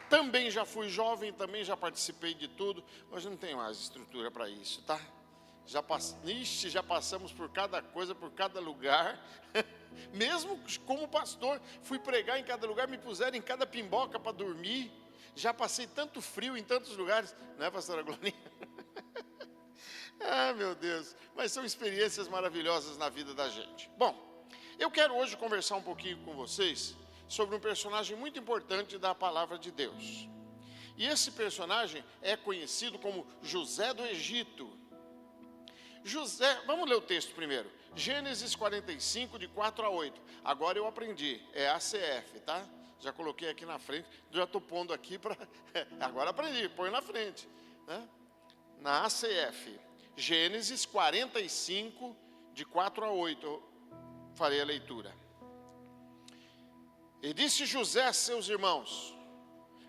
Também já fui jovem, também já participei de tudo. Hoje não tenho mais estrutura para isso, tá? Já passamos por cada coisa, por cada lugar. Mesmo como pastor, fui pregar em cada lugar, me puseram em cada pimboca para dormir. Já passei tanto frio em tantos lugares, não é, pastora Glorinha? Ah, meu Deus, mas são experiências maravilhosas na vida da gente. Bom, eu quero hoje conversar um pouquinho com vocês sobre um personagem muito importante da palavra de Deus. E esse personagem é conhecido como José do Egito. José, vamos ler o texto primeiro. Gênesis 45, de 4 a 8. Agora eu aprendi, é ACF, tá? Já coloquei aqui na frente, já estou pondo aqui para... Agora aprendi, põe na frente, né? Na ACF. Gênesis 45, de 4 a 8, eu farei a leitura. E disse José a seus irmãos: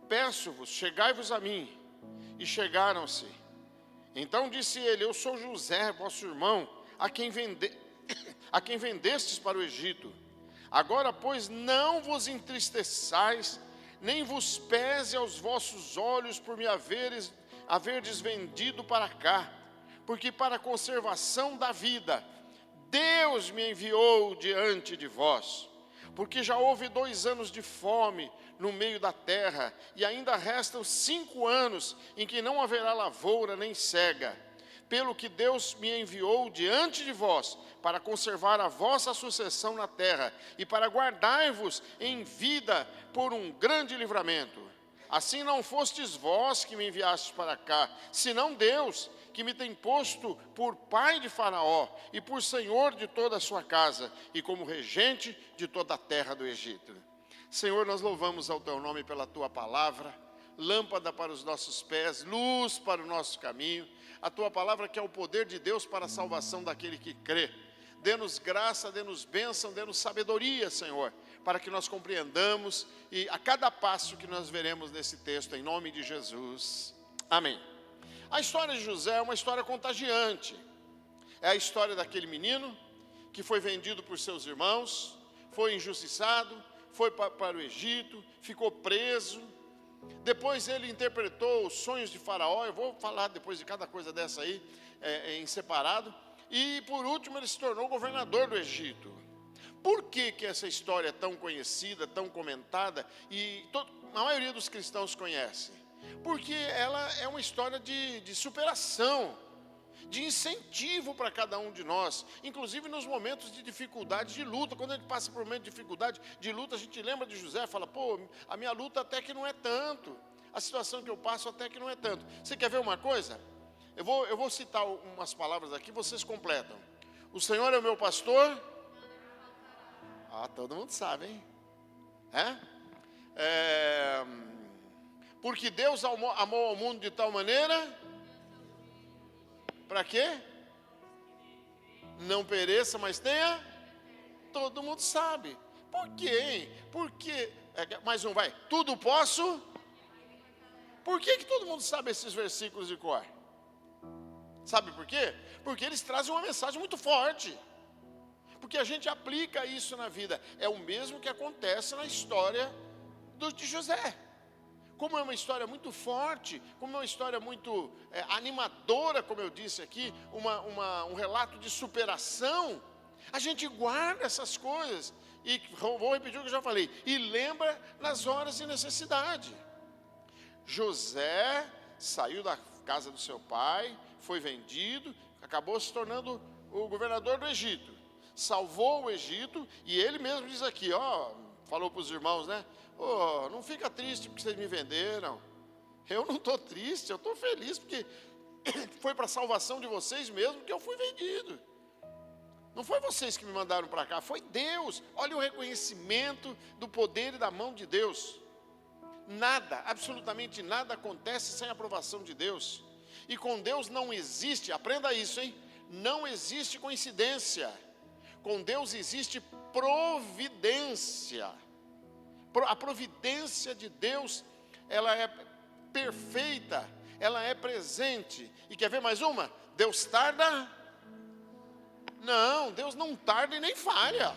peço-vos, chegai-vos a mim. E chegaram-se. Então disse ele: eu sou José, vosso irmão, a quem vendestes para o Egito. Agora, pois, não vos entristeçais, nem vos pese aos vossos olhos por me haverdes vendido para cá, porque para a conservação da vida Deus me enviou diante de vós. Porque já houve 2 anos de fome no meio da terra, e ainda restam 5 anos em que não haverá lavoura nem cega. Pelo que Deus me enviou diante de vós, para conservar a vossa sucessão na terra, e para guardar-vos em vida por um grande livramento. Assim não fostes vós que me enviastes para cá, senão Deus, que me tem posto por pai de Faraó, e por senhor de toda a sua casa, e como regente de toda a terra do Egito. Senhor, nós louvamos ao teu nome pela tua palavra, lâmpada para os nossos pés, luz para o nosso caminho. A tua palavra que é o poder de Deus para a salvação daquele que crê. Dê-nos graça, dê-nos bênção, dê-nos sabedoria, Senhor, para que nós compreendamos e a cada passo que nós veremos nesse texto, em nome de Jesus. Amém. A história de José é uma história contagiante. É a história daquele menino que foi vendido por seus irmãos, foi injustiçado, foi para o Egito, ficou preso. Depois ele interpretou os sonhos de Faraó. Eu vou falar depois de cada coisa dessa aí, em separado. E por último ele se tornou governador do Egito. Por que essa história é tão conhecida, tão comentada, e a maioria dos cristãos conhece? Porque ela é uma história de superação, de incentivo para cada um de nós, inclusive nos momentos de dificuldade, de luta. Quando a gente passa por um momento de dificuldade, de luta, a gente lembra de José, fala: pô, a minha luta até que não é tanto, a situação que eu passo até que não é tanto. Você quer ver uma coisa? Eu vou citar umas palavras aqui, vocês completam. O Senhor é o meu pastor. Todo mundo sabe, hein? Porque Deus amou ao mundo de tal maneira, para quê? Não pereça, mas tenha. Todo mundo sabe. Por quê, hein? Porque, mais um, vai. Tudo posso. Por que todo mundo sabe esses versículos de cor? Sabe por quê? Porque eles trazem uma mensagem muito forte. Porque a gente aplica isso na vida. É o mesmo que acontece na história de José. Como é uma história muito forte, como é uma história muito animadora, como eu disse aqui, um relato de superação, a gente guarda essas coisas. E vou repetir o que eu já falei. E lembra nas horas de necessidade. José saiu da casa do seu pai, foi vendido, acabou se tornando o governador do Egito. Salvou o Egito, e ele mesmo diz aqui, falou para os irmãos, né? Não fica triste porque vocês me venderam. Eu não estou triste, eu estou feliz porque foi para a salvação de vocês mesmo que eu fui vendido. Não foi vocês que me mandaram para cá, foi Deus. Olha o reconhecimento do poder e da mão de Deus. Nada, absolutamente nada acontece sem a aprovação de Deus. E com Deus não existe, aprenda isso, hein? Não existe coincidência. Com Deus existe providência. A providência de Deus, ela é perfeita, ela é presente. E quer ver mais uma? Deus tarda? Não, Deus não tarda e nem falha.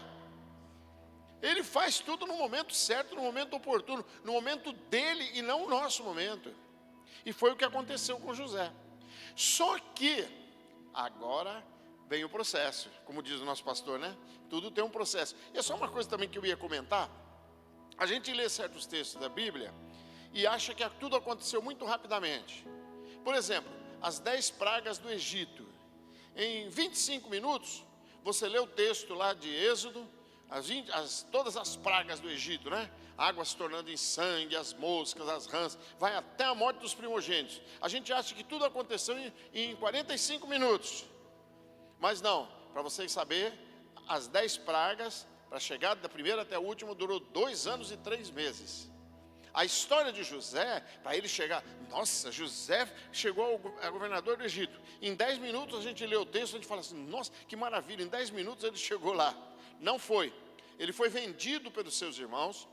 Ele faz tudo no momento certo, no momento oportuno, no momento dele e não o nosso momento. E foi o que aconteceu com José. Só que, agora vem o processo, como diz o nosso pastor, né? Tudo tem um processo. E é só uma coisa também que eu ia comentar. A gente lê certos textos da Bíblia e acha que tudo aconteceu muito rapidamente. Por exemplo, as 10 pragas do Egito. Em 25 minutos, você lê o texto lá de Êxodo, todas as pragas do Egito, né? Água se tornando em sangue, as moscas, as rãs, vai até a morte dos primogênitos. A gente acha que tudo aconteceu em 45 minutos. Mas não, para vocês saberem, as 10 pragas, para chegar da primeira até a última, durou 2 anos e 3 meses. A história de José, para ele chegar, nossa, José chegou a governador do Egito. Em 10 minutos a gente lê o texto, a gente fala assim, nossa, que maravilha, em 10 minutos ele chegou lá. Não foi. Ele foi vendido pelos seus irmãos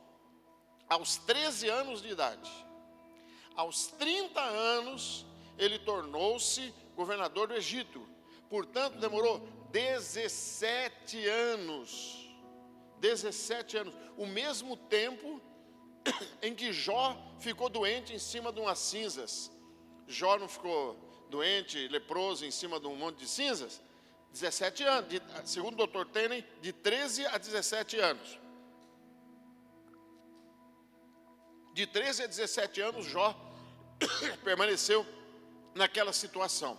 aos 13 anos de idade. Aos 30 anos, ele tornou-se governador do Egito. Portanto, demorou 17 anos. 17 anos. O mesmo tempo em que Jó ficou doente em cima de umas cinzas. Jó não ficou doente, leproso, em cima de um monte de cinzas? 17 anos, segundo o Dr. Tenney, de 13 a 17 anos. De 13 a 17 anos, Jó permaneceu naquela situação.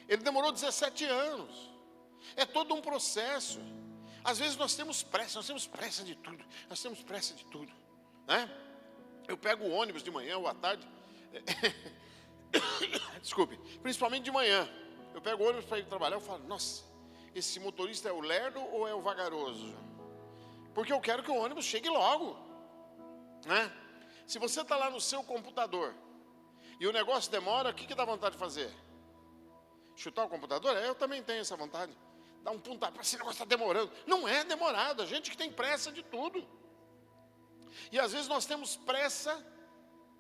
Ele demorou 17 anos. É todo um processo. Às vezes nós temos pressa de tudo. Nós temos pressa de tudo, né? Eu pego o ônibus de manhã ou à tarde. Desculpe, principalmente de manhã. Eu pego o ônibus para ir trabalhar, eu falo, nossa, esse motorista é o lerdo ou é o vagaroso? Porque eu quero que o ônibus chegue logo, né? Se você está lá no seu computador e o negócio demora, o que dá vontade de fazer? Chutar o computador? Eu também tenho essa vontade. Dar um pontapé, esse negócio está demorando. Não é demorado, a gente que tem pressa de tudo. E às vezes nós temos pressa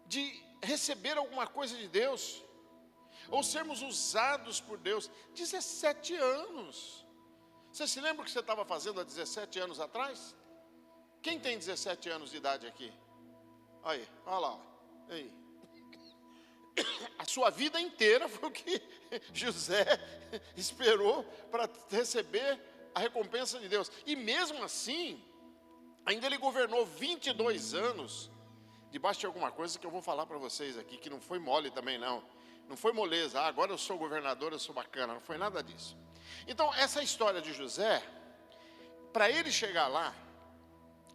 de receber alguma coisa de Deus, ou sermos usados por Deus. 17 anos. Você se lembra o que você estava fazendo há 17 anos atrás? Quem tem 17 anos de idade aqui? Aí, olha lá. Aí. A sua vida inteira foi o que José esperou para receber a recompensa de Deus. E mesmo assim, ainda ele governou 22 anos, debaixo de alguma coisa que eu vou falar para vocês aqui, que não foi mole também não. Não foi moleza, agora eu sou governador, eu sou bacana, não foi nada disso. Então, essa história de José, para ele chegar lá,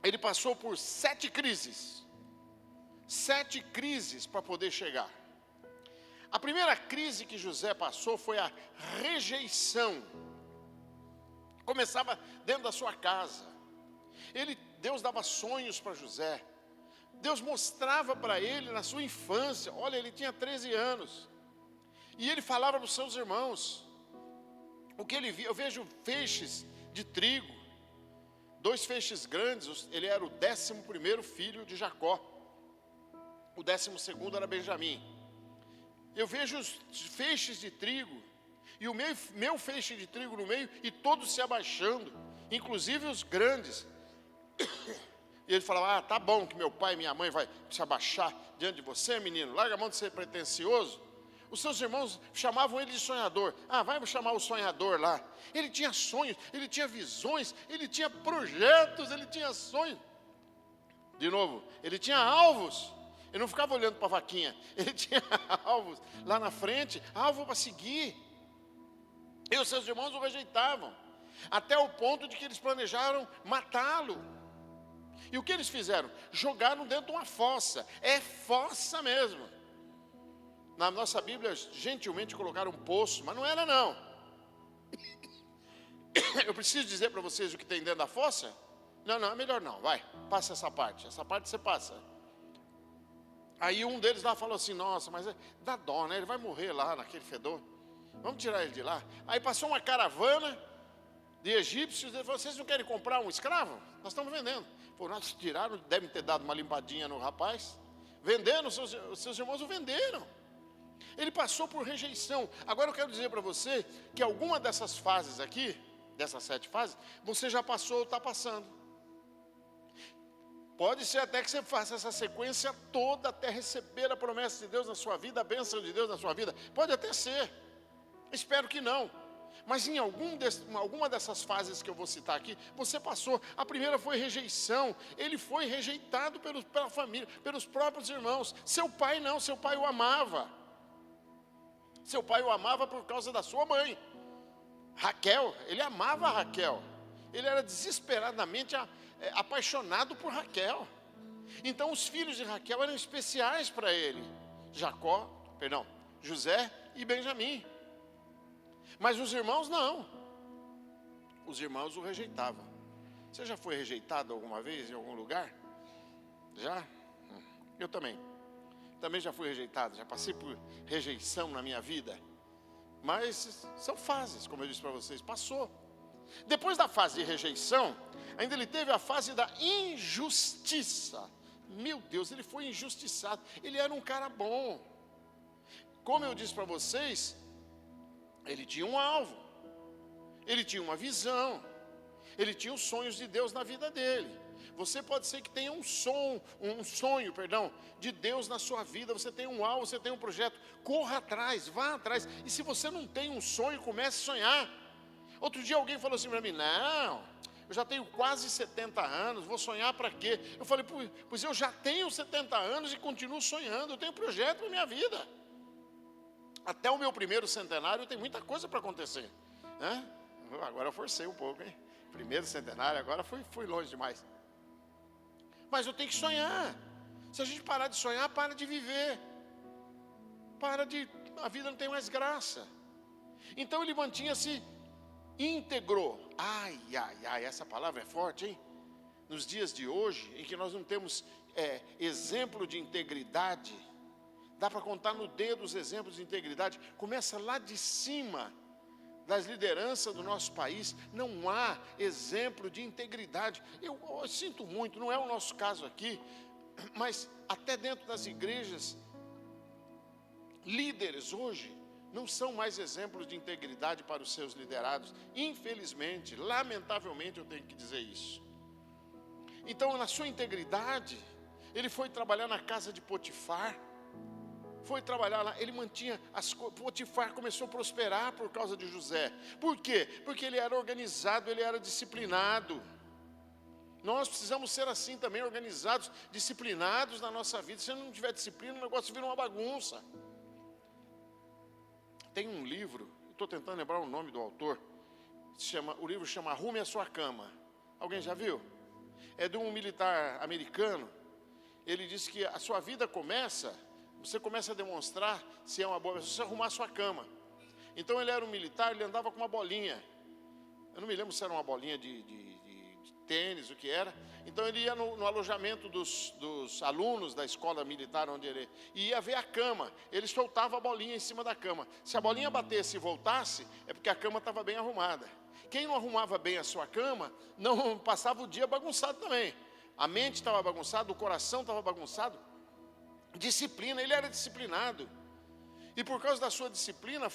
ele passou por 7 crises. 7 crises para poder chegar. A primeira crise que José passou foi a rejeição. Começava dentro da sua casa. Deus dava sonhos para José. Deus mostrava para ele na sua infância. Olha, ele tinha 13 anos. E ele falava para os seus irmãos. O que ele via, eu vejo feixes de trigo. 2 feixes grandes, ele era o 11º filho de Jacó. O 12º era Benjamim. Eu vejo os feixes de trigo, e o meu feixe de trigo no meio, e todos se abaixando, inclusive os grandes. E ele falava, tá bom que meu pai e minha mãe vai se abaixar diante de você, menino, larga a mão de ser pretensioso. Os seus irmãos chamavam ele de sonhador. Vai chamar o sonhador lá. Ele tinha sonhos, ele tinha visões, ele tinha projetos, ele tinha sonhos. De novo, ele tinha alvos. Ele não ficava olhando para a vaquinha. Ele tinha alvos lá na frente, alvo para seguir. E os seus irmãos o rejeitavam. Até o ponto de que eles planejaram matá-lo. E o que eles fizeram? Jogaram dentro de uma fossa. É fossa mesmo. Na nossa Bíblia, gentilmente colocaram um poço, mas não era não. Eu preciso dizer para vocês o que tem dentro da fossa? Não, é melhor não, vai, passa essa parte você passa. Aí um deles lá falou assim, nossa, mas dá dó, né? Ele vai morrer lá naquele fedor. Vamos tirar ele de lá. Aí passou uma caravana de egípcios, ele falou, vocês não querem comprar um escravo? Nós estamos vendendo. Pô, nós tiraram, devem ter dado uma limpadinha no rapaz. Vendendo, os seus irmãos o venderam. Ele passou por rejeição. Agora eu quero dizer para você que alguma dessas fases aqui, dessas 7 fases, você já passou ou está passando. Pode ser até que você faça essa sequência toda até receber a promessa de Deus na sua vida, a bênção de Deus na sua vida. Pode até ser. Espero que não. Mas em alguma dessas fases que eu vou citar aqui, você passou. A primeira foi rejeição. Ele foi rejeitado pela família, pelos próprios irmãos. Seu pai não, seu pai o amava. Seu pai o amava por causa da sua mãe. Raquel, ele amava a Raquel. Ele era desesperadamente apaixonado por Raquel. Então os filhos de Raquel eram especiais para ele. José e Benjamim. Mas os irmãos não. Os irmãos o rejeitavam. Você já foi rejeitado alguma vez em algum lugar? Já? Eu também. Também já fui rejeitado. Já passei por rejeição na minha vida. Mas são fases, como eu disse para vocês. Passou. Depois da fase de rejeição, ainda ele teve a fase da injustiça. Meu Deus, ele foi injustiçado. Ele era um cara bom. Como eu disse para vocês, ele tinha um alvo, ele tinha uma visão, ele tinha os sonhos de Deus na vida dele. Você pode ser que tenha um sonho de Deus na sua vida. Você tem um alvo, você tem um projeto. Corra atrás, vá atrás. E se você não tem um sonho, comece a sonhar. Outro dia alguém falou assim para mim: não, eu já tenho quase 70 anos, vou sonhar para quê? Eu falei: pois eu já tenho 70 anos e continuo sonhando. Eu tenho projeto na minha vida. Até o meu primeiro centenário tem muita coisa para acontecer, né? Agora eu forcei um pouco, hein? Primeiro centenário, agora fui longe demais. Mas eu tenho que sonhar. Se a gente parar de sonhar, para de viver. A vida não tem mais graça. Então ele mantinha-se íntegro. Ai, essa palavra é forte, hein? Nos dias de hoje, em que nós não temos exemplo de integridade, dá para contar no dedo os exemplos de integridade. Começa lá de cima das lideranças do nosso país. Não há exemplo de integridade. Eu sinto muito, não é o nosso caso aqui, mas até dentro das igrejas, líderes hoje não são mais exemplos de integridade para os seus liderados. Infelizmente, lamentavelmente eu tenho que dizer isso. Então, na sua integridade, ele foi trabalhar na casa de Potifar. Foi trabalhar lá, ele mantinha Potifar começou a prosperar por causa de José. Por quê? Porque ele era organizado, ele era disciplinado. Nós precisamos ser assim também, organizados, disciplinados na nossa vida. Se não tiver disciplina, o negócio vira uma bagunça. Tem um livro, estou tentando lembrar o nome do autor, o livro chama Arrume a Sua Cama. Alguém já viu? É de um militar americano. Ele diz que a sua vida você começa a demonstrar se é uma boa pessoa, se arrumar a sua cama. Então ele era um militar, ele andava com uma bolinha. Eu não me lembro se era uma bolinha de tênis, o que era. Então ele ia no alojamento dos alunos da escola militar onde ele ia ver a cama. Ele soltava a bolinha em cima da cama. Se a bolinha batesse e voltasse, é porque a cama estava bem arrumada. Quem não arrumava bem a sua cama, não passava o dia bagunçado também. A mente estava bagunçada, o coração estava bagunçado. Disciplina, ele era disciplinado. E por causa da sua disciplina,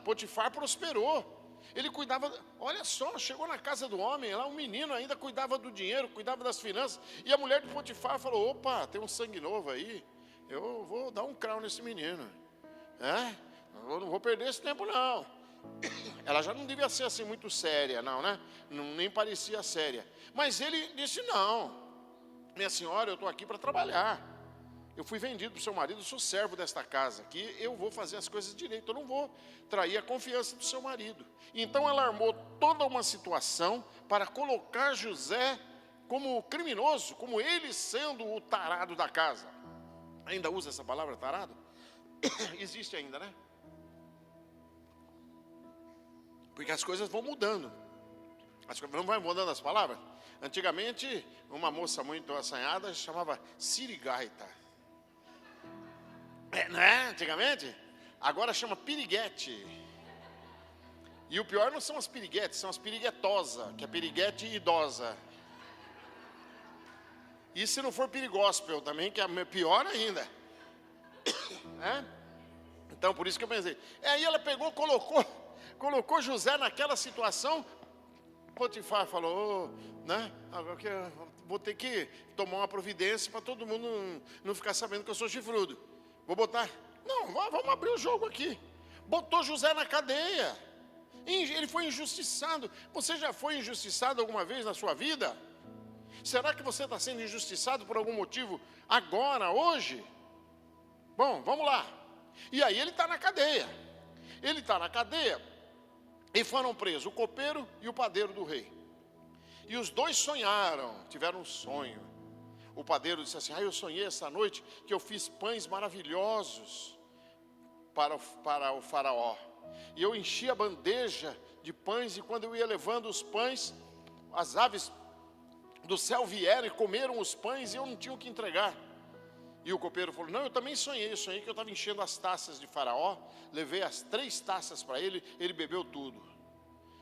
Potifar prosperou. Ele cuidava, olha só, chegou na casa do homem, lá um menino ainda cuidava do dinheiro, cuidava das finanças. E a mulher de Potifar falou: opa, tem um sangue novo aí, eu vou dar um crau nesse menino. Eu não vou perder esse tempo não. Ela já não devia ser assim muito séria, não, né? Nem parecia séria. Mas ele disse: não, minha senhora, eu estou aqui para trabalhar. Eu fui vendido para o seu marido, eu sou servo desta casa aqui, eu vou fazer as coisas direito, eu não vou trair a confiança do seu marido. Então ela armou toda uma situação para colocar José como criminoso, como ele sendo o tarado da casa. Ainda usa essa palavra tarado? Existe ainda, né? Porque as coisas vão mudando. Não vai mudando as palavras? Antigamente, uma moça muito assanhada chamava sirigaita. Não é? Antigamente? Agora chama piriguete. E o pior não são as piriguetes, são as piriguetosas, que é piriguete idosa. E se não for pirigóspel também, que é pior ainda. Então, por isso que eu pensei. Aí ela pegou, colocou José naquela situação. Potifar falou: né? vou ter que tomar uma providência para todo mundo não ficar sabendo que eu sou chifrudo. Vou botar, não, vamos abrir o jogo aqui. Botou José na cadeia. Ele foi injustiçado. Você já foi injustiçado alguma vez na sua vida? Será que você está sendo injustiçado por algum motivo agora, hoje? Bom, vamos lá. E aí ele está na cadeia. Ele está na cadeia e foram presos o copeiro e o padeiro do rei. E os dois sonharam, tiveram um sonho. O padeiro disse assim: eu sonhei essa noite que eu fiz pães maravilhosos para o faraó. E eu enchi a bandeja de pães, e quando eu ia levando os pães, as aves do céu vieram e comeram os pães, e eu não tinha o que entregar. E o copeiro falou: não, eu também sonhei que eu estava enchendo as taças de faraó, levei as 3 taças para ele, ele bebeu tudo.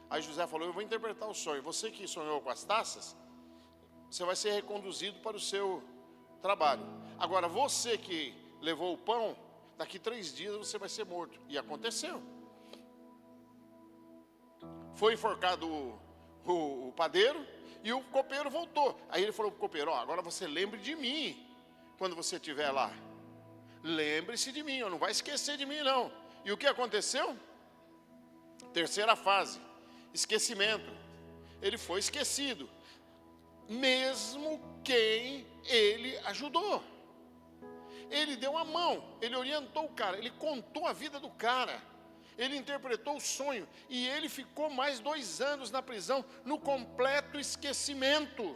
Aí José falou: eu vou interpretar o sonho, você que sonhou com as taças, você vai ser reconduzido para o seu trabalho. Agora, você que levou o pão, daqui 3 dias você vai ser morto. E aconteceu. Foi enforcado o padeiro e o copeiro voltou. Aí ele falou para o copeiro: agora você lembre de mim quando você estiver lá. Lembre-se de mim, não vai esquecer de mim não. E o que aconteceu? Terceira fase, esquecimento. Ele foi esquecido, mesmo quem ele ajudou. Ele deu a mão, ele orientou o cara, ele contou a vida do cara, ele interpretou o sonho, e ele ficou mais 2 anos na prisão, no completo esquecimento.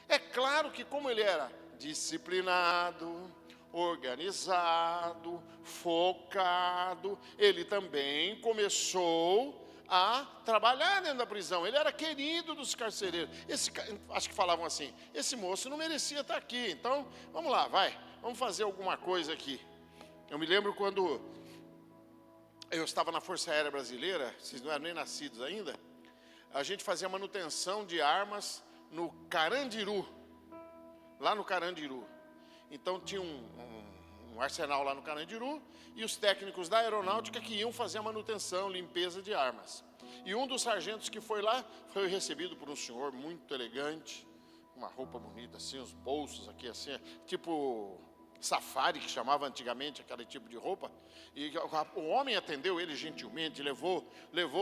É claro que, como ele era disciplinado, organizado, focado, ele também começou a trabalhar dentro da prisão. Ele era querido dos carcereiros. Acho que falavam assim: esse moço não merecia estar aqui, então vamos lá, vamos fazer alguma coisa aqui. Eu me lembro quando eu estava na Força Aérea Brasileira, vocês não eram nem nascidos ainda, a gente fazia manutenção de armas no Carandiru, lá no Carandiru. Então tinha um arsenal lá no Carandiru, e os técnicos da aeronáutica que iam fazer a manutenção, limpeza de armas. E um dos sargentos que foi lá, foi recebido por um senhor muito elegante, uma roupa bonita assim, os bolsos aqui assim, tipo safari, que chamava antigamente aquele tipo de roupa. E o homem atendeu ele gentilmente, levou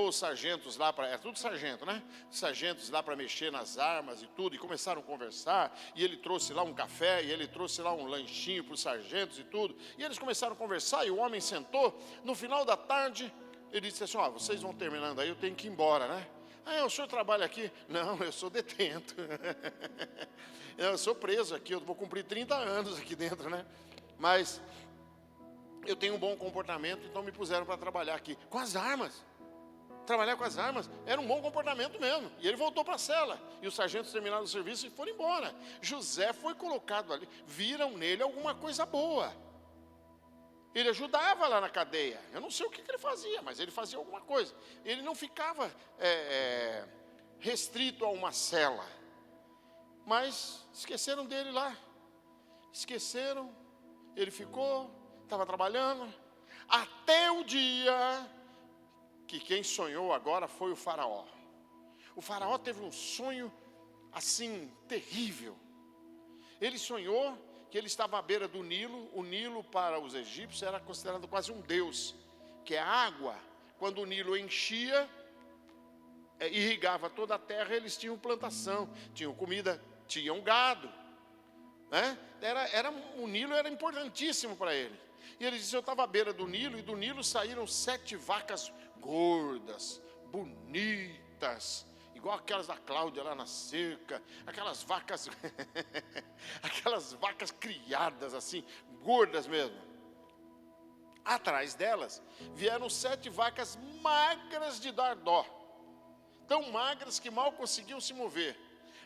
os sargentos lá para, é tudo sargento, né? Sargentos lá para mexer nas armas e tudo, e começaram a conversar, e ele trouxe lá um café, e ele trouxe lá um lanchinho para os sargentos e tudo, e eles começaram a conversar, e o homem sentou. No final da tarde, ele disse assim: vocês vão terminando aí, eu tenho que ir embora, né? O senhor trabalha aqui? Não, eu sou detento. Eu sou preso aqui, eu vou cumprir 30 anos aqui dentro, né? Mas eu tenho um bom comportamento, então me puseram para trabalhar aqui com as armas. Trabalhar com as armas era um bom comportamento mesmo. E ele voltou para a cela, e os sargentos terminaram o serviço e foram embora. José foi colocado ali, viram nele alguma coisa boa. Ele ajudava lá na cadeia. Eu não sei o que ele fazia, mas ele fazia alguma coisa. Ele não ficava restrito a uma cela. Mas esqueceram dele lá. Esqueceram. Ele ficou, estava trabalhando. Até o dia que quem sonhou agora foi o faraó. O faraó teve um sonho assim, terrível. Ele sonhou que ele estava à beira do Nilo. O Nilo para os egípcios era considerado quase um deus, que é a água. Quando o Nilo enchia, irrigava toda a terra, eles tinham plantação, tinham comida, tinham gado, né? O Nilo era importantíssimo para ele. E ele disse: eu estava à beira do Nilo, e do Nilo saíram 7 vacas gordas, bonitas, igual aquelas da Cláudia lá na cerca, aquelas vacas, aquelas vacas criadas assim, gordas mesmo. Atrás delas vieram 7 vacas magras de dar dó, tão magras que mal conseguiam se mover.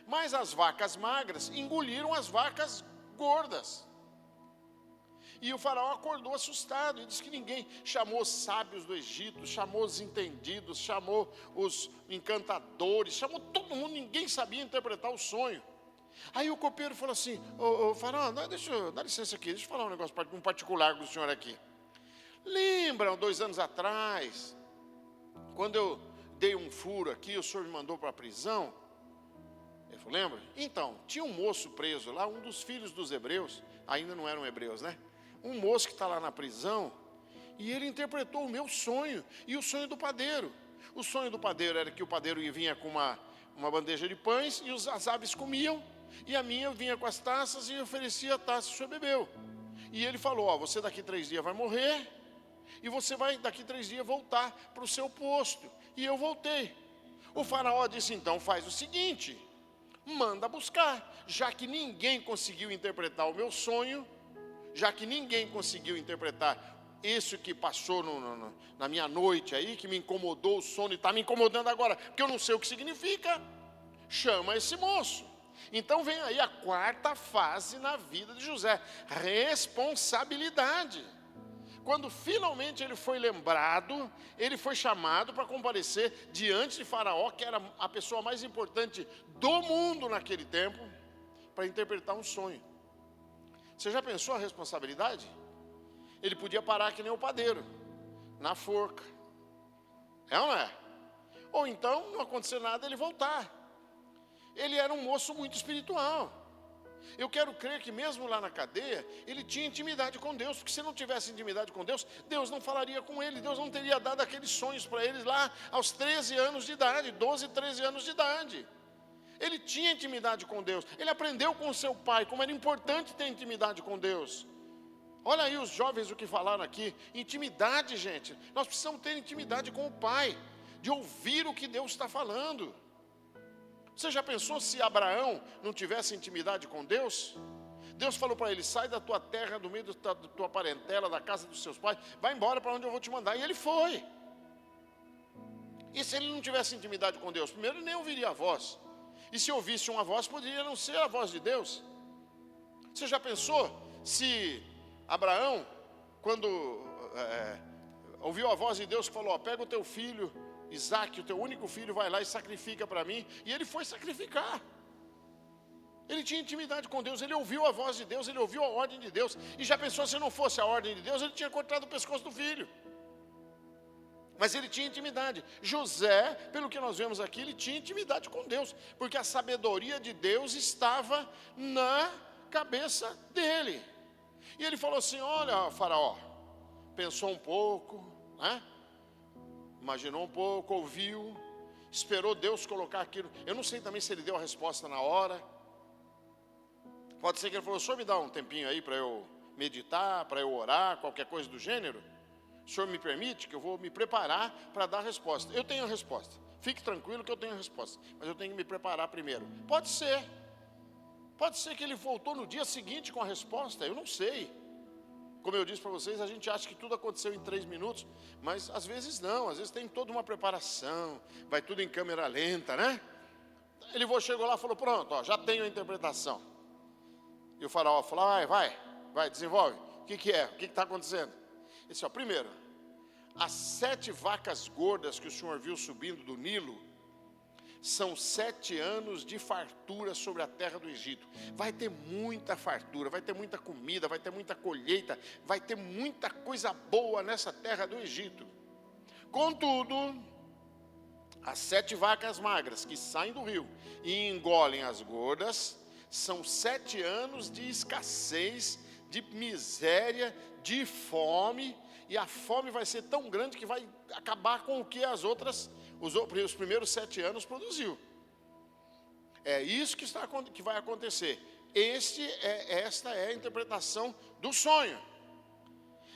Mas as vacas magras engoliram as vacas gordas. E o faraó acordou assustado, e disse que ninguém chamou os sábios do Egito, chamou os entendidos, chamou os encantadores, chamou todo mundo, ninguém sabia interpretar o sonho. Aí o copeiro falou assim: ô faraó, dá licença aqui, deixa eu falar um negócio um particular com o senhor aqui. Lembram 2 anos atrás, quando eu dei um furo aqui, o senhor me mandou para a prisão? Ele 4, lembra? Então, tinha um moço preso lá, um dos filhos dos hebreus, ainda não eram hebreus, né? Um moço que está lá na prisão, e ele interpretou o meu sonho e o sonho do padeiro. O sonho do padeiro era que o padeiro vinha com uma bandeja de pães e as aves comiam, e a minha vinha com as taças e oferecia a taça, o senhor bebeu. E ele falou, ó, você daqui 3 dias vai morrer, e você vai daqui 3 dias voltar para o seu posto. E eu voltei. O faraó disse, então faz o seguinte, manda buscar, já que ninguém conseguiu interpretar o meu sonho, já que ninguém conseguiu interpretar isso que passou na minha noite aí, que me incomodou o sono e está me incomodando agora, porque eu não sei o que significa, chama esse moço. Então vem aí a 4ª fase na vida de José, responsabilidade. Quando finalmente ele foi lembrado, ele foi chamado para comparecer diante de Faraó, que era a pessoa mais importante do mundo naquele tempo, para interpretar um sonho. Você já pensou a responsabilidade? Ele podia parar que nem o padeiro, na forca. É ou não é? Ou então, não acontecer nada, ele voltar. Ele era um moço muito espiritual. Eu quero crer que mesmo lá na cadeia, ele tinha intimidade com Deus, porque se não tivesse intimidade com Deus, Deus não falaria com ele, Deus não teria dado aqueles sonhos para eles lá aos 13 anos de idade, 12, 13 anos de idade. Ele tinha intimidade com Deus, ele aprendeu com seu pai, como era importante ter intimidade com Deus. Olha aí os jovens o que falaram aqui, intimidade, gente, nós precisamos ter intimidade com o pai, de ouvir o que Deus está falando. Você já pensou se Abraão não tivesse intimidade com Deus? Deus falou para ele, sai da tua terra, do meio da tua parentela, da casa dos seus pais, vai embora para onde eu vou te mandar, e ele foi. E se ele não tivesse intimidade com Deus? Primeiro, ele nem ouviria a voz, e se ouvisse uma voz, poderia não ser a voz de Deus. Você já pensou se Abraão, quando ouviu a voz de Deus que falou, ó, pega o teu filho Isaque, o teu único filho, vai lá e sacrifica para mim, e ele foi sacrificar. Ele tinha intimidade com Deus, ele ouviu a voz de Deus, ele ouviu a ordem de Deus, e já pensou se não fosse a ordem de Deus, ele tinha cortado o pescoço do filho. Mas ele tinha intimidade. José, pelo que nós vemos aqui, ele tinha intimidade com Deus, porque a sabedoria de Deus estava na cabeça dele. E ele falou assim, olha, Faraó, pensou um pouco, né? Imaginou um pouco, ouviu, esperou Deus colocar aquilo. Eu não sei também se ele deu a resposta na hora. Pode ser que ele falou, o senhor me dá um tempinho aí para eu meditar, para eu orar, qualquer coisa do gênero? O senhor me permite que eu vou me preparar para dar a resposta? Eu tenho a resposta, fique tranquilo que eu tenho a resposta, mas eu tenho que me preparar primeiro. Pode ser que ele voltou no dia seguinte com a resposta, eu não sei. Como eu disse para vocês, a gente acha que tudo aconteceu em 3 minutos, mas às vezes não, às vezes tem toda uma preparação, vai tudo em câmera lenta, né? Ele chegou lá e falou, pronto, ó, já tenho a interpretação. E o faraó falou, vai, desenvolve. O que é? O que está acontecendo? Ele disse, ó, primeiro, as 7 vacas gordas que o senhor viu subindo do Nilo, são 7 anos de fartura sobre a terra do Egito. Vai ter muita fartura, vai ter muita comida, vai ter muita colheita, vai ter muita coisa boa nessa terra do Egito. Contudo, as 7 vacas magras que saem do rio e engolem as gordas, são 7 anos de escassez, de miséria, de fome, e a fome vai ser tão grande que vai acabar com o que os primeiros 7 anos produziu. É isso que vai acontecer. Esta é a interpretação do sonho.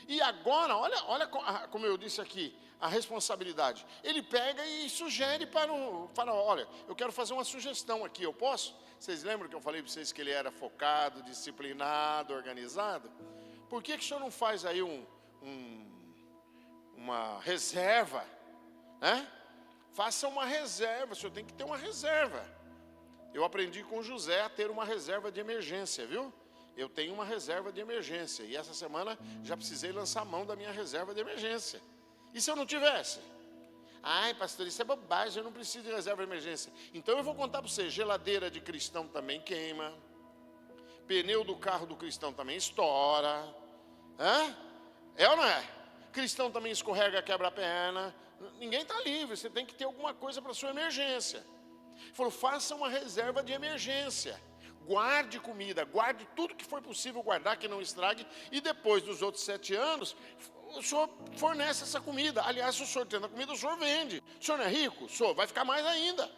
E agora, olha como eu disse aqui, a responsabilidade. Ele pega e sugere para o faraó, olha, eu quero fazer uma sugestão aqui, eu posso? Vocês lembram que eu falei para vocês que ele era focado, disciplinado, organizado? Por que o senhor não faz aí uma reserva, né? Faça uma reserva, o senhor tem que ter uma reserva. Eu aprendi com José a ter uma reserva de emergência, viu? Eu tenho uma reserva de emergência, e essa semana já precisei lançar a mão da minha reserva de emergência. E se eu não tivesse? Ai, pastor, isso é bobagem, eu não preciso de reserva de emergência. Então eu vou contar para você, geladeira de cristão também queima, pneu do carro do cristão também estoura, é ou não é? Cristão também escorrega, quebra a perna. Ninguém está livre, você tem que ter alguma coisa para sua emergência. Ele falou, faça uma reserva de emergência. Guarde comida, guarde tudo que for possível guardar, que não estrague. E depois dos outros 7 anos, o senhor fornece essa comida. Aliás, se o senhor tendo a comida, o senhor vende. O senhor não é rico? O senhor vai ficar mais ainda.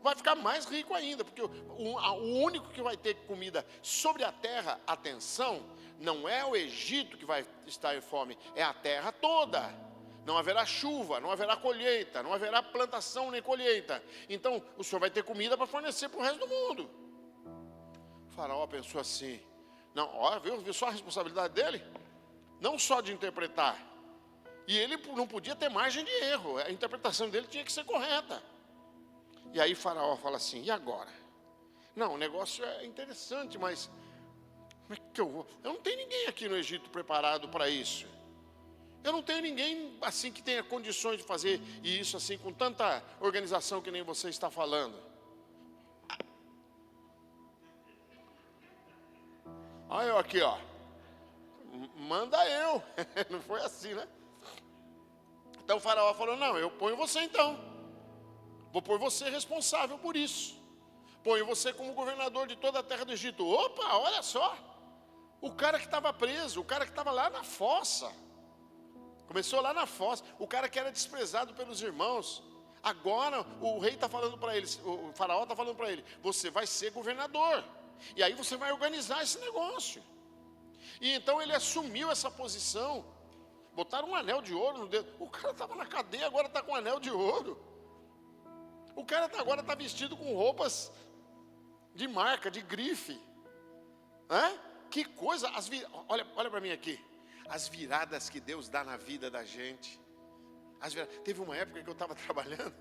Vai ficar mais rico ainda, porque o único que vai ter comida sobre a terra, atenção, não é o Egito que vai estar em fome, é a terra toda. Não haverá chuva, não haverá colheita, não haverá plantação nem colheita. Então, o senhor vai ter comida para fornecer para o resto do mundo. O faraó pensou assim, não, ó, viu só a responsabilidade dele? Não só de interpretar. E ele não podia ter margem de erro, a interpretação dele tinha que ser correta. E aí Faraó fala assim, e agora? Não, o negócio é interessante, mas como é que eu vou? Eu não tenho ninguém aqui no Egito preparado para isso. Eu não tenho ninguém assim que tenha condições de fazer isso assim com tanta organização que nem você está falando. Olha eu aqui, ó. Manda eu. Não foi assim, né? Então o Faraó falou, não, eu ponho você então. Vou pôr você responsável por isso. Ponho você como governador de toda a terra do Egito. Opa, olha só. O cara que estava preso, o cara que estava lá na fossa. Começou lá na fossa. O cara que era desprezado pelos irmãos. Agora o rei está falando para ele, o faraó está falando para ele, você vai ser governador. E aí você vai organizar esse negócio. E então ele assumiu essa posição. Botaram um anel de ouro no dedo. O cara estava na cadeia, agora está com um anel de ouro. O cara agora está vestido com roupas de marca, de grife. Que coisa, olha para mim aqui. As viradas que Deus dá na vida da gente. Teve uma época que eu estava trabalhando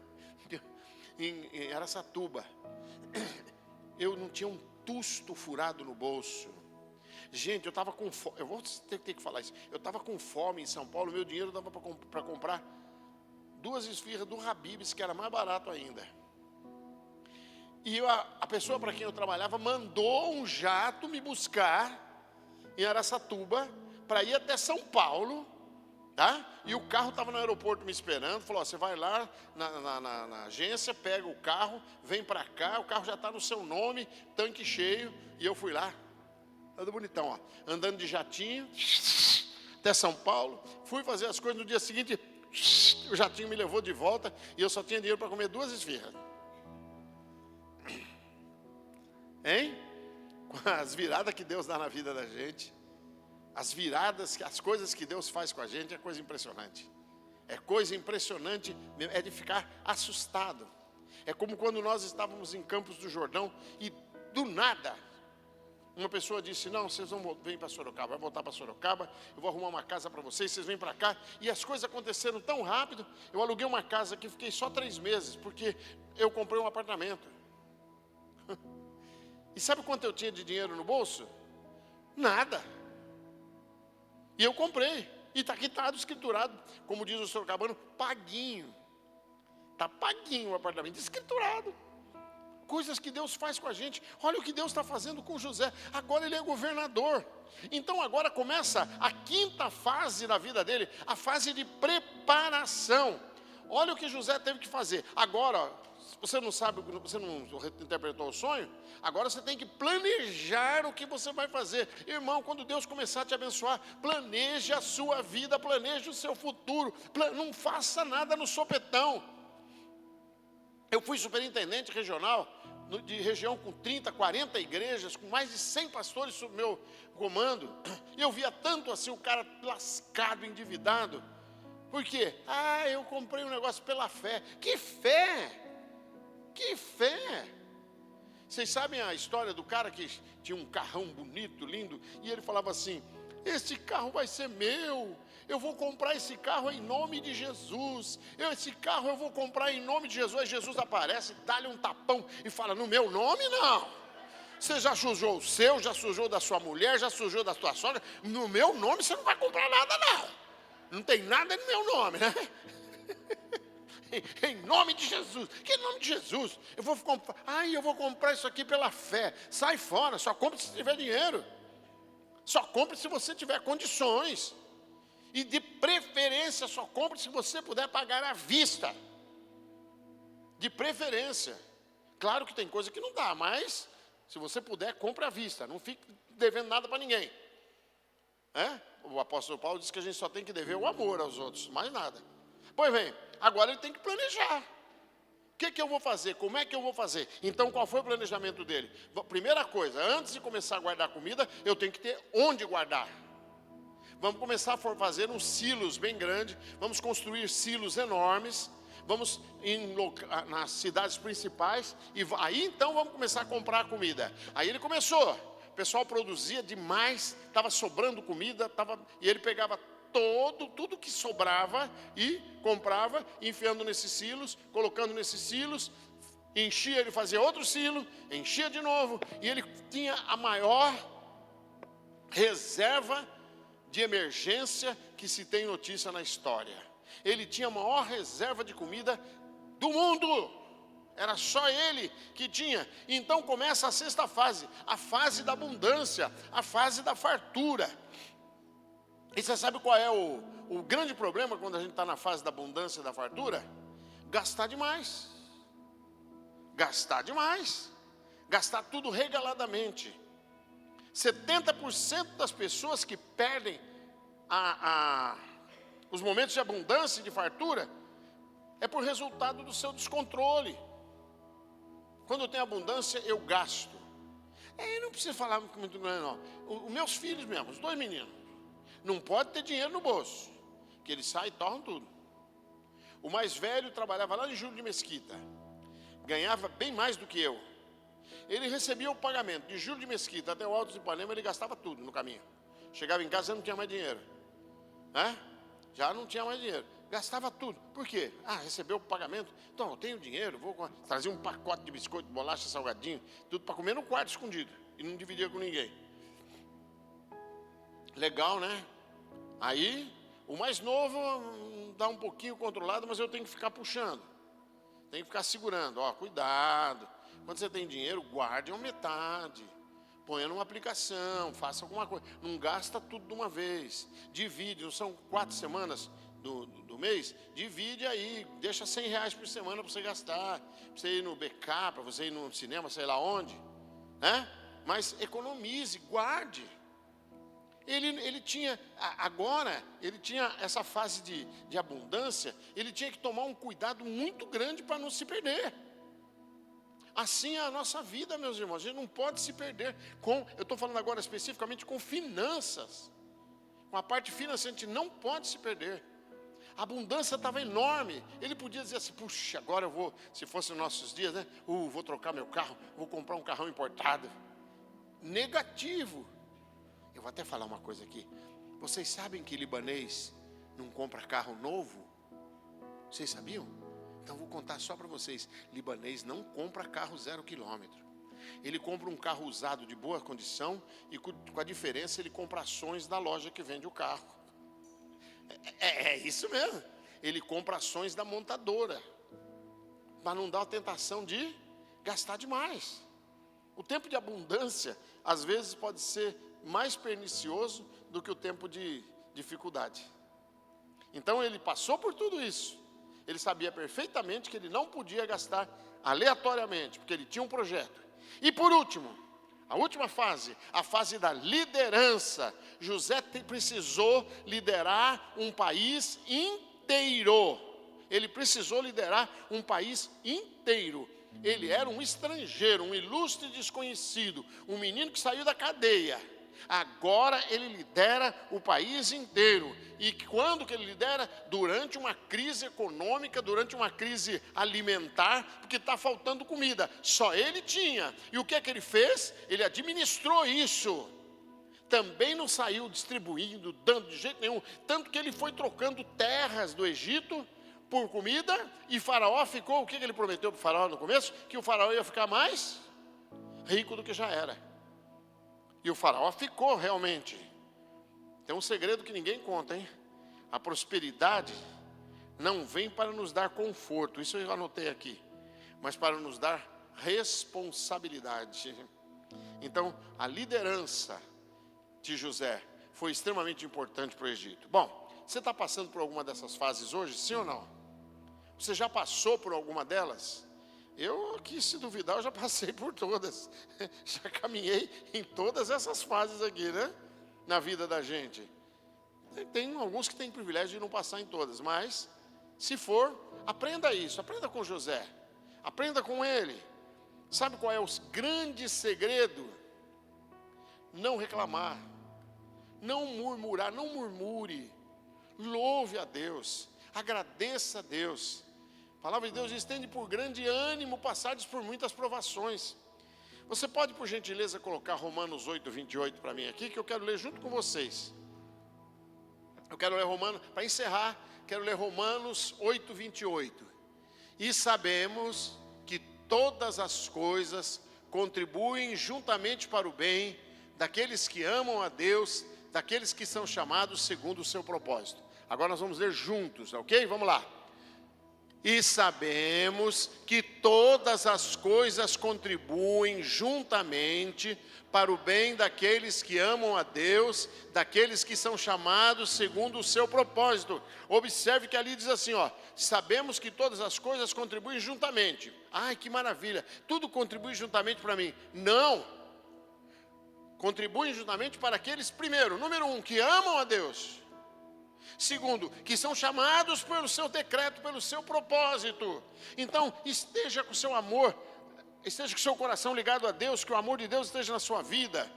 em Araçatuba. Eu não tinha um tusto furado no bolso. Gente, eu estava com fome. Eu vou ter que falar isso. Eu estava com fome em São Paulo. Meu dinheiro dava para comprar 2 esfirras do Habib's, que era mais barato ainda. E a pessoa para quem eu trabalhava mandou um jato me buscar em Araçatuba para ir até São Paulo, tá? E o carro estava no aeroporto me esperando. Falou, ó, você vai lá na agência, pega o carro, vem para cá, o carro já está no seu nome, tanque cheio. E eu fui lá, tudo bonitão, ó, andando de jatinho até São Paulo. Fui fazer as coisas, no dia seguinte o jatinho me levou de volta e eu só tinha dinheiro para comer 2 esfirras. Hein? Com as viradas que Deus dá na vida da gente, as coisas que Deus faz com a gente é coisa impressionante. É coisa impressionante, é de ficar assustado. É como quando nós estávamos em Campos do Jordão e do nada uma pessoa disse, não, vocês vão vir para Sorocaba, vai voltar para Sorocaba, eu vou arrumar uma casa para vocês, vocês vêm para cá. E as coisas aconteceram tão rápido, eu aluguei uma casa aqui, fiquei só 3 meses, porque eu comprei um apartamento. E sabe quanto eu tinha de dinheiro no bolso? Nada. E eu comprei, e está quitado, escriturado, como diz o sorocabano, paguinho. Está paguinho o apartamento, escriturado. Coisas que Deus faz com a gente. Olha o que Deus está fazendo com José. Agora ele é governador. Então agora começa a 5ª fase da vida dele, a fase de preparação. Olha o que José teve que fazer. Agora, você não sabe, você não interpretou o sonho? Agora você tem que planejar o que você vai fazer. Irmão, quando Deus começar a te abençoar, planeje a sua vida, planeje o seu futuro. Não faça nada no sopetão. Eu fui superintendente regional, de região com 30, 40 igrejas, com mais de 100 pastores sob meu comando. E eu via tanto assim, o cara lascado, endividado. Por quê? Eu comprei um negócio pela fé. Que fé? Que fé? Vocês sabem a história do cara que tinha um carrão bonito, lindo, e ele falava assim, esse carro vai ser meu, eu vou comprar esse carro em nome de Jesus, esse carro eu vou comprar em nome de Jesus. Aí Jesus aparece, dá-lhe um tapão e fala, no meu nome não, você já sujou o seu, já sujou da sua mulher, já sujou da sua sogra, no meu nome você não vai comprar nada não tem nada no meu nome, né? Em nome de Jesus. Que nome de Jesus? Eu vou comprar isso aqui pela fé. Sai fora, só compre se tiver dinheiro. Só compre se você tiver condições. E de preferência só compre se você puder pagar à vista. De preferência. Claro que tem coisa que não dá, mas se você puder, compre à vista. Não fique devendo nada para ninguém. O apóstolo Paulo diz que a gente só tem que dever o amor aos outros, mais nada. Pois bem, agora ele tem que planejar. O que eu vou fazer? Como é que eu vou fazer? Então, qual foi o planejamento dele? Primeira coisa, antes de começar a guardar comida, eu tenho que ter onde guardar. Vamos começar a fazer uns silos bem grandes, vamos construir silos enormes, vamos nas cidades principais, e aí então vamos começar a comprar comida. Aí ele começou, o pessoal produzia demais, estava sobrando comida, e ele pegava tudo que sobrava e comprava, enfiando nesses silos, colocando nesses silos, enchia, ele fazia outro silo, enchia de novo, e ele tinha a maior reserva de emergência que se tem notícia na história. Ele tinha a maior reserva de comida do mundo, era só ele que tinha. Então começa a sexta fase, a fase da abundância, a fase da fartura. E você sabe qual é o grande problema quando a gente está na fase da abundância e da fartura? Gastar demais. Gastar demais. Gastar tudo regaladamente. 70% das pessoas que perdem os momentos de abundância e de fartura é por resultado do seu descontrole. Quando eu tenho abundância, eu gasto. Eu não preciso falar muito grande, não. Os meus filhos mesmo, os 2 meninos, não pode ter dinheiro no bolso, que eles saem e torram tudo. O mais velho trabalhava lá em Júlio de Mesquita, ganhava bem mais do que eu. Ele recebia o pagamento de Júlio de Mesquita até o Alto de Ipanema, ele gastava tudo no caminho. Chegava em casa e não tinha mais dinheiro. Já não tinha mais dinheiro. Gastava tudo. Por quê? Recebeu o pagamento. Então, eu tenho dinheiro, vou trazer um pacote de biscoito, bolacha, salgadinho, tudo para comer no quarto escondido. E não dividia com ninguém. Legal, né? Aí, o mais novo dá um pouquinho controlado, mas eu tenho que ficar puxando. Tenho que ficar segurando. Cuidado. Quando você tem dinheiro, guarde uma metade. Ponha numa aplicação, faça alguma coisa. Não gasta tudo de uma vez. Divide, não são 4 semanas do mês? Divide aí, deixa R$100 por semana para você gastar. Para você ir no BK, para você ir no cinema, sei lá onde. Mas economize, guarde. Ele tinha, agora, ele tinha essa fase de abundância, ele tinha que tomar um cuidado muito grande para não se perder. Assim é a nossa vida, meus irmãos, a gente não pode se perder eu estou falando agora especificamente com finanças, com a parte financeira, a gente não pode se perder. A abundância estava enorme, ele podia dizer assim, puxa, agora eu vou, se fosse nos nossos dias, né, vou trocar meu carro, vou comprar um carrão importado. Negativo. Eu vou até falar uma coisa aqui. Vocês sabem que libanês não compra carro novo? Vocês sabiam? Então vou contar só para vocês. Libanês não compra carro 0 quilômetro. Ele compra um carro usado de boa condição e com a diferença ele compra ações da loja que vende o carro. É isso mesmo. Ele compra ações da montadora para não dar a tentação de gastar demais. O tempo de abundância às vezes pode ser mais pernicioso do que o tempo de dificuldade. Então ele passou por tudo isso. Ele sabia perfeitamente que ele não podia gastar aleatoriamente, porque ele tinha um projeto. E por último, a última fase, a fase da liderança. José precisou liderar um país inteiro. Ele precisou liderar um país inteiro. Ele era um estrangeiro, um ilustre desconhecido, um menino que saiu da cadeia. Agora ele lidera o país inteiro. E quando que ele lidera? Durante uma crise econômica, durante uma crise alimentar, porque está faltando comida. Só ele tinha. E o que é que ele fez? Ele administrou isso. Também não saiu distribuindo, dando de jeito nenhum. Tanto que ele foi trocando terras do Egito por comida. E Faraó ficou, o que ele prometeu para o Faraó no começo? Que o Faraó ia ficar mais rico do que já era. E o Faraó ficou realmente. Tem um segredo que ninguém conta, hein? A prosperidade não vem para nos dar conforto, isso eu anotei aqui, mas para nos dar responsabilidade. Então, a liderança de José foi extremamente importante para o Egito. Bom, você está passando por alguma dessas fases hoje, sim ou não? Você já passou por alguma delas? Eu aqui, se duvidar, eu já passei por todas. Já caminhei em todas essas fases aqui, né? Na vida da gente. Tem alguns que têm privilégio de não passar em todas, mas se for, aprenda isso, aprenda com José. Aprenda com ele. Sabe qual é o grande segredo? Não reclamar, não murmurar, não murmure. Louve a Deus, agradeça a Deus. A palavra de Deus diz: tende por grande ânimo passados por muitas provações. Você pode, por gentileza, colocar Romanos 8, 28 para mim aqui, que eu quero ler junto com vocês. Eu quero ler Romanos, para encerrar, quero ler Romanos 8, 28. E sabemos que todas as coisas contribuem juntamente para o bem daqueles que amam a Deus, daqueles que são chamados segundo o seu propósito. Agora nós vamos ler juntos, ok? Vamos lá. E sabemos que todas as coisas contribuem juntamente para o bem daqueles que amam a Deus, daqueles que são chamados segundo o seu propósito. Observe que ali diz assim, ó: sabemos que todas as coisas contribuem juntamente. Ai, que maravilha, tudo contribui juntamente para mim. Não, contribuem juntamente para aqueles, primeiro, número 1, que amam a Deus. Segundo, que são chamados pelo seu decreto, pelo seu propósito. Então, esteja com o seu amor, esteja com o seu coração ligado a Deus, que o amor de Deus esteja na sua vida.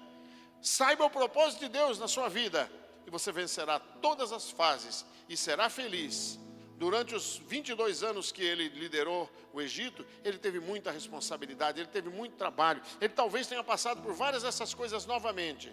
Saiba o propósito de Deus na sua vida, e você vencerá todas as fases e será feliz. Durante os 22 anos que ele liderou o Egito, ele teve muita responsabilidade, ele teve muito trabalho. Ele talvez tenha passado por várias dessas coisas novamente,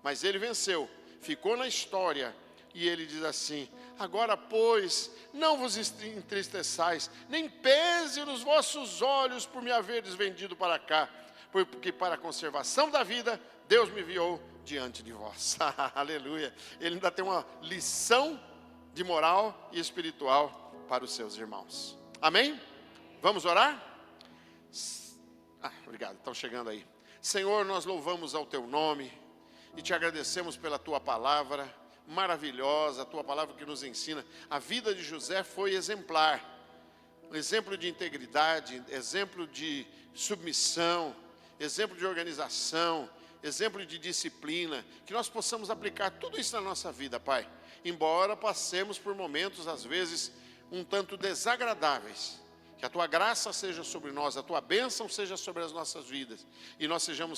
mas ele venceu, ficou na história. E ele diz assim: agora, pois, não vos entristeçais, nem pese nos vossos olhos por me haveres vendido para cá, porque para a conservação da vida, Deus me enviou diante de vós. Aleluia. Ele ainda tem uma lição de moral e espiritual para os seus irmãos. Amém? Vamos orar? Obrigado, estão chegando aí. Senhor, nós louvamos ao teu nome e te agradecemos pela tua palavra maravilhosa, a tua palavra que nos ensina. A vida de José foi exemplar, um exemplo de integridade, exemplo de submissão, exemplo de organização, exemplo de disciplina. Que nós possamos aplicar tudo isso na nossa vida, Pai, embora passemos por momentos às vezes um tanto desagradáveis. Que a tua graça seja sobre nós, a tua bênção seja sobre as nossas vidas, e nós sejamos